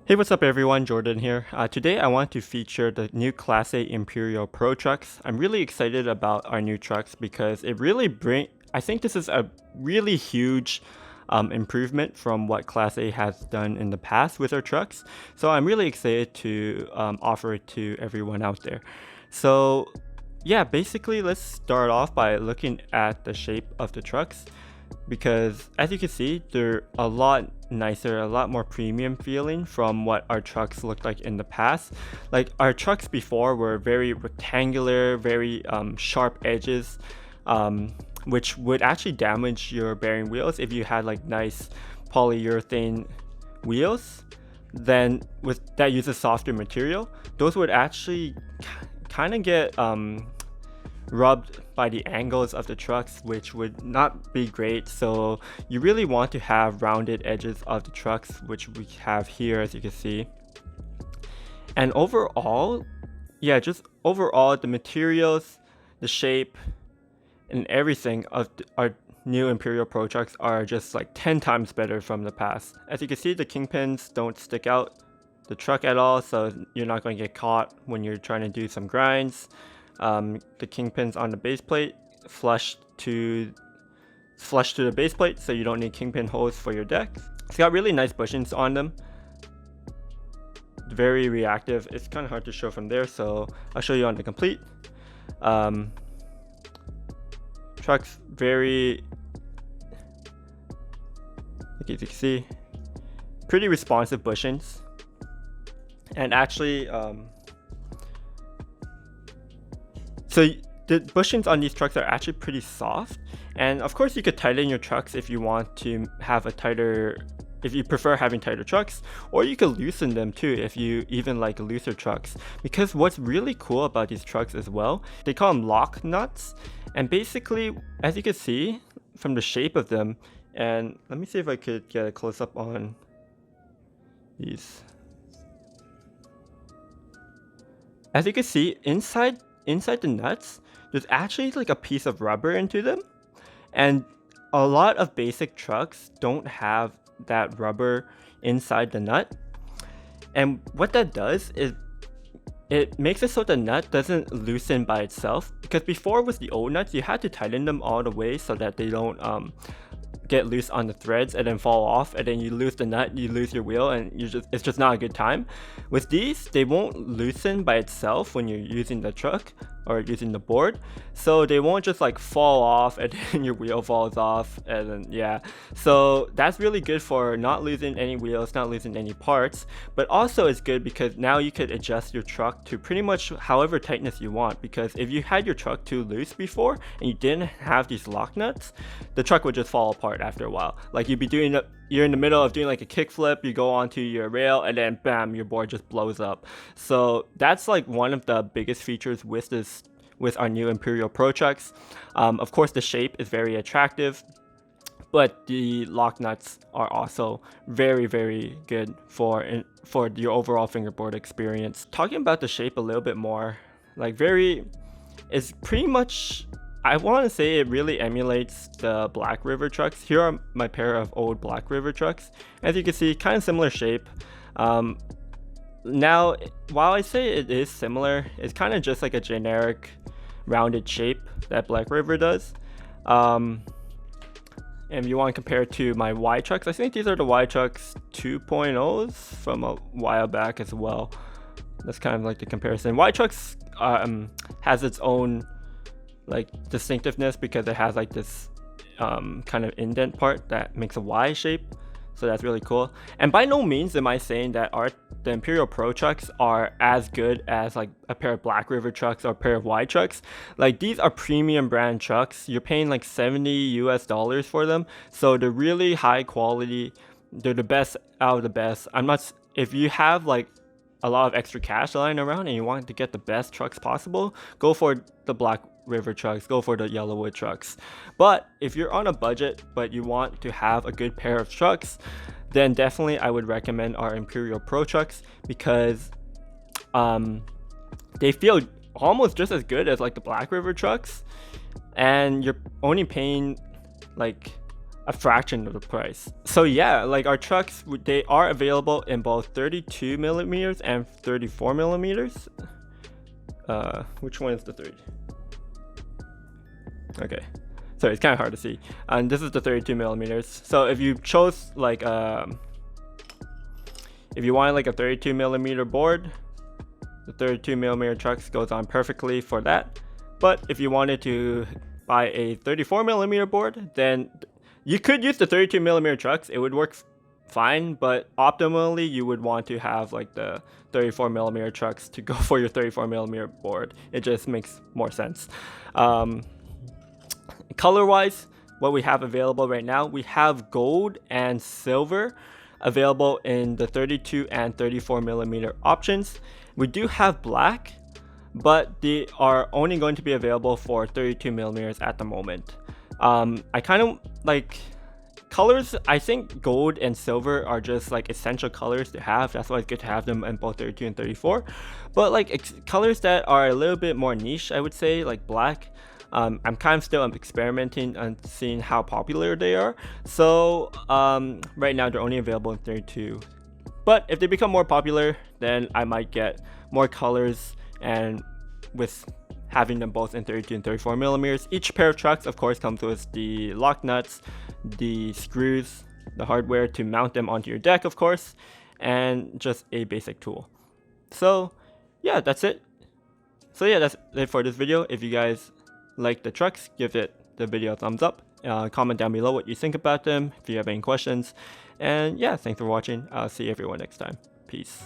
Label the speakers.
Speaker 1: Hey, what's up everyone, Jordan here. Today I want to feature the new Class A Imperial Pro trucks. I'm really excited about our new trucks because I think this is a really huge improvement from what Class A has done in the past with our trucks. So I'm really excited to offer it to everyone out there. So yeah, basically let's start off by looking at the shape of the trucks because as you can see, they're a lot nicer, a lot more premium feeling from what our trucks looked like in the past. Like our trucks before were very rectangular, very sharp edges, which would actually damage your bearing wheels if you had like nice polyurethane wheels. Then with that uses softer material, those would actually kind of get rubbed by the angles of the trucks, which would not be great. So you really want to have rounded edges of the trucks, which we have here, as you can see. And overall, yeah, just overall the materials, the shape, and everything of our new Imperial Pro trucks are just like 10 times better from the past. As you can see, the kingpins don't stick out the truck at all, so you're not going to get caught when you're trying to do some grinds. The kingpins on the base plate flush to the base plate, so you don't need kingpin holes for your deck. It's got really nice bushings on them, very reactive. It's kind of hard to show from there, so I'll show you on the complete. Truck's very, as you can see, pretty responsive bushings, and actually so the bushings on these trucks are actually pretty soft, and of course you could tighten your trucks if you want to have if you prefer having tighter trucks, or you could loosen them too if you even like looser trucks. Because what's really cool about these trucks as well, they call them lock nuts, and basically, as you can see from the shape of them, and let me see if I could get a close-up on these. As you can see, inside the nuts, there's actually like a piece of rubber into them, and a lot of basic trucks don't have that rubber inside the nut. And what that does is it makes it so the nut doesn't loosen by itself, because before with the old nuts you had to tighten them all the way so that they don't get loose on the threads and then fall off, and then you lose the nut, you lose your wheel, and it's just not a good time. With these, they won't loosen by itself when you're using the truck or using the board, so they won't just like fall off and then your wheel falls off, and then yeah, so that's really good for not losing any wheels, not losing any parts. But also it's good because now you could adjust your truck to pretty much however tightness you want, because if you had your truck too loose before and you didn't have these lock nuts, the truck would just fall apart after a while. Like you're in the middle of doing like a kickflip, you go onto your rail, and then bam, your board just blows up. So that's like one of the biggest features with our new Imperial Pro trucks. Of course, the shape is very attractive, but the lock nuts are also very, very good for your overall fingerboard experience. Talking about the shape a little bit more, like it's pretty much, I want to say it really emulates the Blackriver trucks. Here are my pair of old Blackriver trucks. As you can see, kind of similar shape. Now, while I say it is similar, it's kind of just like a generic rounded shape that Blackriver does. And if you want to compare it to my Y trucks, I think these are the Y trucks 2.0s from a while back as well. That's kind of like the comparison. Y trucks has its own like distinctiveness because it has like this kind of indent part that makes a Y shape, so that's really cool. And by no means am I saying that the Imperial Pro trucks are as good as like a pair of Blackriver trucks or a pair of Y trucks. Like these are premium brand trucks. You're paying like $70 for them, so they're really high quality. They're the best out of the best. If you have like a lot of extra cash lying around and you want to get the best trucks possible, go for the Blackriver trucks, go for the Yellowwood trucks. But if you're on a budget but you want to have a good pair of trucks, then definitely I would recommend our Imperial Pro trucks, because they feel almost just as good as like the Blackriver trucks, and you're only paying like a fraction of the price. So yeah, like our trucks, they are available in both 32 millimeters and 34 millimeters. Which one is the 30? Okay, sorry, it's kind of hard to see. And this is the 32 millimeters. So if you chose like if you wanted like a 32 millimeter board, the 32 millimeter trucks goes on perfectly for that. But if you wanted to buy a 34 millimeter board, then you could use the 32 millimeter trucks. It would work fine, but optimally you would want to have like the 34 millimeter trucks to go for your 34 millimeter board. It just makes more sense. Color wise, what we have available right now, we have gold and silver available in the 32 and 34 millimeter options. We do have black, but they are only going to be available for 32 millimeters at the moment. I kind of like colors. I think gold and silver are just like essential colors to have. That's why it's good to have them in both 32 and 34. But like colors that are a little bit more niche, I would say, like black, I'm kind of still experimenting and seeing how popular they are. So right now they're only available in 32. But if they become more popular, then I might get more colors, and with having them both in 32 and 34 millimeters. Each pair of trucks, of course, comes with the lock nuts, the screws, the hardware to mount them onto your deck, of course, and just a basic tool. So yeah, that's it. So yeah, that's it for this video. If you guys like the trucks, give the video a thumbs up. Comment down below what you think about them, if you have any questions. And yeah, thanks for watching. I'll see everyone next time. Peace.